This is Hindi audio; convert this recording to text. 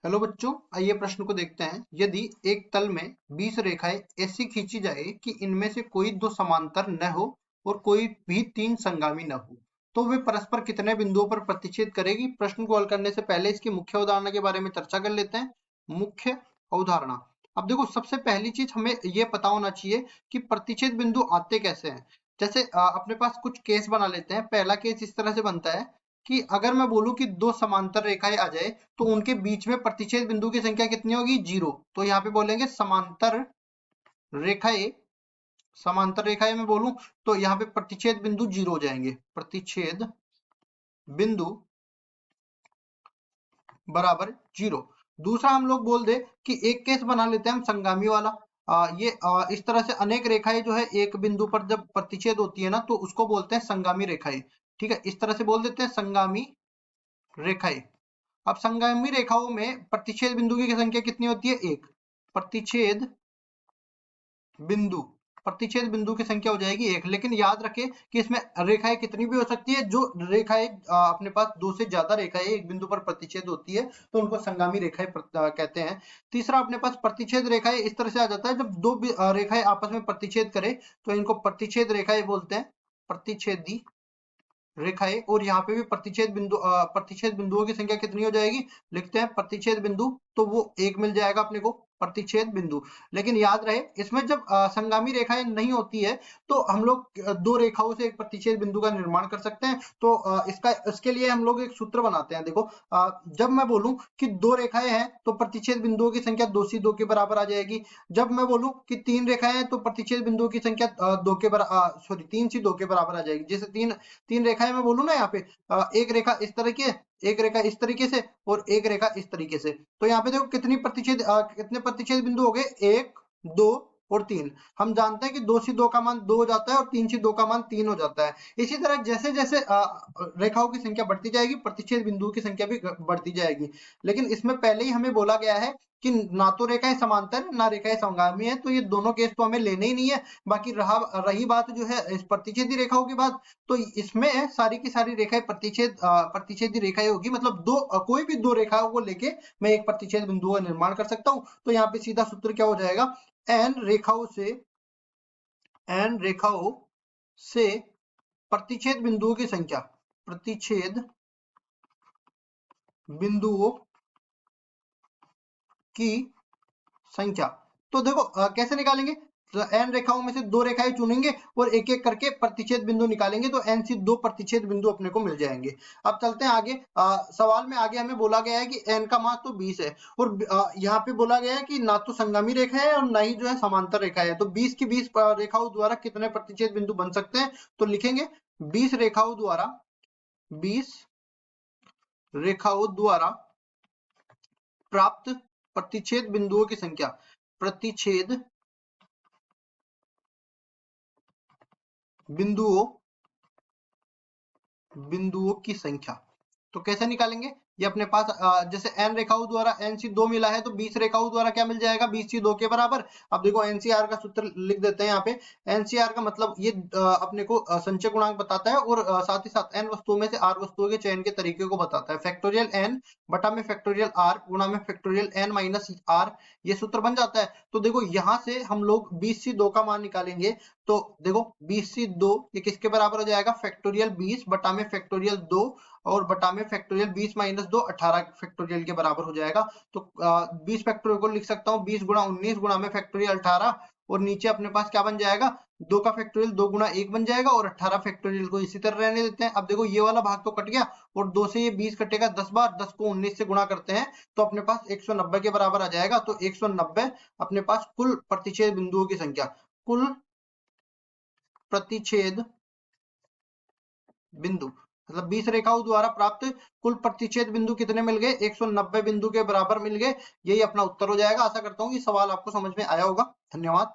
हेलो बच्चों, आइए प्रश्न को देखते हैं। यदि एक तल में 20 रेखाएं ऐसी खींची जाए कि इनमें से कोई दो समांतर न हो और कोई भी तीन संगामी न हो, तो वे परस्पर कितने बिंदुओं पर प्रतिच्छेद करेगी। प्रश्न को हल करने से पहले इसकी मुख्य अवधारणा के बारे में चर्चा कर लेते हैं। मुख्य अवधारणा। अब देखो, सबसे पहली चीज हमें ये पता होना चाहिए कि प्रतिच्छेद बिंदु आते कैसे हैं। जैसे अपने पास कुछ केस बना लेते हैं। पहला केस इस तरह से बनता है कि अगर मैं बोलूं कि दो समांतर रेखाएं आ जाए तो उनके बीच में प्रतिच्छेद बिंदु की संख्या कितनी होगी, 0। तो यहाँ पे बोलेंगे रेखाएं समांतर रेखाएं में बोलूं तो यहाँ पे प्रतिच्छेद बिंदु 0 हो जाएंगे। प्रतिच्छेद बिंदु बराबर 0। दूसरा हम लोग बोल दे कि एक केस बना लेते हैं हम संगामी वाला। इस तरह से अनेक रेखाएं जो है एक बिंदु पर जब प्रतिच्छेद होती है ना, तो उसको बोलते हैं संगामी रेखाएं। ठीक है, इस तरह से बोल देते हैं संगामी रेखाएं। अब संगामी रेखाओं में प्रतिच्छेद बिंदु की संख्या कितनी होती है, 1। प्रतिच्छेद बिंदु प्रतिच्छेद बिंदु की संख्या हो जाएगी 1। लेकिन याद रखें कि इसमें रेखाएं कितनी भी हो सकती है। जो रेखाएं अपने पास दो से ज्यादा रेखाएं एक बिंदु पर प्रतिच्छेद होती है तो उनको संगामी रेखाएं कहते हैं। तीसरा अपने पास प्रतिच्छेद रेखाएं इस तरह से आ जाता है, जब दो रेखाएं आपस में प्रतिच्छेद करें तो इनको प्रतिच्छेद रेखाएं बोलते हैं, प्रतिच्छेदी रेखाएं। और यहाँ पे भी प्रतिच्छेद बिंदुओं की संख्या कितनी हो जाएगी, लिखते हैं प्रतिच्छेद बिंदु, तो वो 1 मिल जाएगा अपने को, प्रतिच्छेद बिंदु। लेकिन याद रहे इसमें जब संगामी रेखाएं नहीं होती है तो हम लोग दो रेखाओं से एक प्रतिच्छेद बिंदु का निर्माण कर सकते हैं। तो इसके लिए हम लोग एक सूत्र बनाते हैं। देखो, जब मैं बोलूं कि दो रेखाएं हैं तो प्रतिच्छेद बिंदुओं की संख्या 2c2 के बराबर आ जाएगी। जब मैं बोलूं कि तीन रेखाएं हैं तो प्रतिच्छेद बिंदुओं की संख्या 3c2 के बराबर आ जाएगी। जैसे तीन तीन रेखाएं मैं बोलूं ना, यहाँ पे एक रेखा इस तरह की है, एक रेखा इस तरीके से और एक रेखा इस तरीके से। तो यहाँ पे देखो कितने प्रतिच्छेद बिंदु हो गए, 1, 2 और 3। हम जानते हैं कि 2c2 का मान 2 हो जाता है और 3c2 का मान 3 हो जाता है। इसी तरह जैसे जैसे रेखाओं की संख्या बढ़ती जाएगी प्रतिच्छेद बिंदुओं की संख्या भी बढ़ती जाएगी। लेकिन इसमें पहले ही हमें बोला गया है कि ना तो रेखाएं समांतर ना रेखाएं समगामी है, तो ये दोनों केस तो हमें लेने ही नहीं है। बाकी रही बात जो है इस प्रतिच्छेदी रेखाओं की बात, तो इसमें सारी की सारी रेखाएं प्रतिच्छेदी रेखाएं होगी। मतलब कोई भी दो रेखाओं को लेके मैं एक प्रतिच्छेद बिंदु का निर्माण कर सकता हूं। तो यहाँ पे सीधा सूत्र क्या हो जाएगा, एन रेखाओं से प्रतिच्छेद बिंदुओं की संख्या, प्रतिच्छेद बिंदुओं की संख्या। तो देखो कैसे निकालेंगे, तो एन रेखाओं में से दो रेखाएं चुनेंगे और एक एक करके प्रतिच्छेद बिंदु निकालेंगे, तो एन से दो प्रतिच्छेद बिंदु अपने को मिल जाएंगे। अब चलते हैं आगे। सवाल में आगे हमें बोला गया है कि एन का मान तो 20 है और यहाँ पे बोला गया है कि ना तो संगामी रेखा है और ना ही जो है समांतर रेखा है। तो 20 की 20 रेखाओं द्वारा कितने प्रतिच्छेद बिंदु बन सकते हैं, तो लिखेंगे 20 रेखाओं द्वारा प्राप्त प्रतिच्छेद बिंदुओं की संख्या, प्रतिच्छेद बिंदुओं की संख्या। तो कैसे निकालेंगे, ये अपने पास जैसे n रेखाओं द्वारा NC2 मिला है तो 20 रेखाओं द्वारा क्या मिल जाएगा, 20c2 के बराबर। अब देखो NCR का सूत्र लिख देते हैं यहाँ पे। NCR का मतलब ये अपने को संचय गुणांक बताता है और साथ ही साथ n वस्तुओं में से r वस्तुओं के चयन के तरीके को बताता है। फैक्टोरियल n बटा में फैक्टोरियल r गुणा में फैक्टोरियल n माइनस r, ये सूत्र बन जाता है। तो देखो यहाँ से हम लोग 20c2 का मान निकालेंगे। तो देखो 20c2 ये किसके बराबर हो जाएगा, फैक्टोरियल 20 बटा में फैक्टोरियल 2 और बटा में फैक्टोरियल 20 माइनस 2 18 फैक्टोरियल के बराबर हो जाएगा। तो 20 फैक्टोरियल को लिख सकता हूँ 20 गुणा 19 गुणा में फैक्टोरियल 18 और नीचे अपने पास क्या बन जाएगा, 2 का फैक्टोरियल 2 गुणा 1 बन जाएगा और 18 फैक्टोरियल को इसी तरह रहने देते हैं। अब देखो ये वाला भाग तो कट गया और 2 से ये 20 कटेगा 10 बार, 10 को 19 से गुणा करते हैं तो अपने पास 190 के बराबर आ जाएगा। तो 190 अपने पास कुल प्रतिच्छेद बिंदुओं की संख्या, कुल प्रतिच्छेद बिंदु मतलब 20 रेखाओं द्वारा प्राप्त कुल प्रतिच्छेद बिंदु कितने मिल गए, 190 बिंदु के बराबर मिल गए। यही अपना उत्तर हो जाएगा। आशा करता हूँ कि सवाल आपको समझ में आया होगा। धन्यवाद।